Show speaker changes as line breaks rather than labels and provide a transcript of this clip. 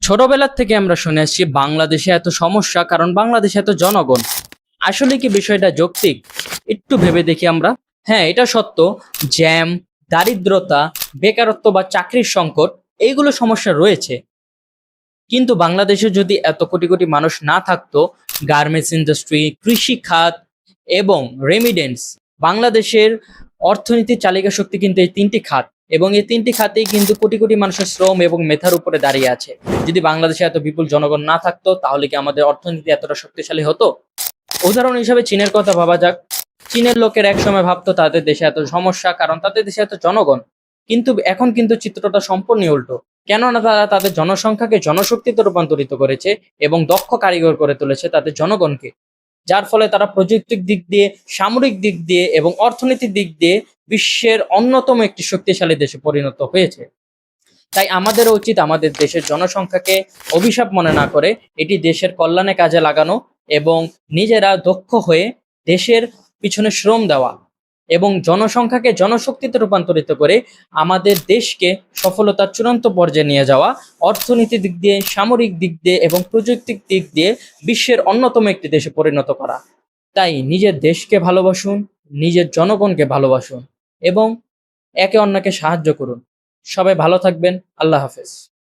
ছোটবেলার থেকে আমরা শুনে আসছি বাংলাদেশে এত সমস্যা কারণ বাংলাদেশে এত জনগণ। আসলে কি বিষয়টা যৌক্তিক? একটু ভেবে দেখি আমরা। হ্যাঁ, এটা সত্য। জ্যাম, দারিদ্রতা, বেকারত্ব বা চাকরির সংকট, এইগুলো সমস্যা রয়েছে। কিন্তু বাংলাদেশে যদি এত কোটি কোটি মানুষ না থাকতো, গার্মেন্টস ইন্ডাস্ট্রি, কৃষি খাত এবং রেমিডেন্স, বাংলাদেশের অর্থনীতির চালিকা শক্তি কিন্তু এই তিনটি খাত। এবং এই তিনটি খাতেই কিন্তু কোটি কোটি মানুষের শ্রম এবং মেধার উপরে দাঁড়িয়ে আছে। যদি বাংলাদেশে এত বিপুল জনগণ না থাকতো, তাহলে কি আমাদের অর্থনীতি এতটা শক্তিশালী হতো? উদাহরণ হিসাবে চীনের কথা ভাবা যাক। চীনের লোকের একসময় ভাবতো তাদের দেশে এত সমস্যা কারণ তাদের দেশে এত জনগণ। কিন্তু এখন কিন্তু চিত্রটা সম্পূর্ণ উল্টো। কেননা তারা তাদের জনসংখ্যাকে জনশক্তিতে রূপান্তরিত করেছে এবং দক্ষ কারিগর করে তুলেছে তাদের জনগণকে। যার ফলে তারা প্রযুক্তির দিক দিয়ে, সামরিক দিক দিয়ে এবং অর্থনৈতিক দিক দিয়ে বিশ্বের অন্যতম একটি শক্তিশালী দেশে পরিণত হয়েছে। তাই আমাদের উচিত আমাদের দেশের জনসংখ্যাকে অভিশাপ মনে না করে এটি দেশের কল্যাণে কাজে লাগানো এবং নিজেরা দক্ষ হয়ে দেশের পিছনে শ্রম দেওয়া এবং জনসংখ্যাকে জনশক্তিতে রূপান্তরিত করে আমাদের দেশকে সফলতার চূড়ান্ত পর্যায়ে নিয়ে যাওয়া, অর্থনীতির দিক দিয়ে, সামরিক দিক দিয়ে এবং প্রযুক্তির দিক দিয়ে বিশ্বের অন্যতম একটি দেশে পরিণত করা। তাই নিজের দেশকে ভালোবাসুন, নিজের জনগণকে ভালোবাসুন এবং একে অন্যকে সাহায্য করুন। সবাই ভালো থাকবেন। আল্লাহ হাফেজ।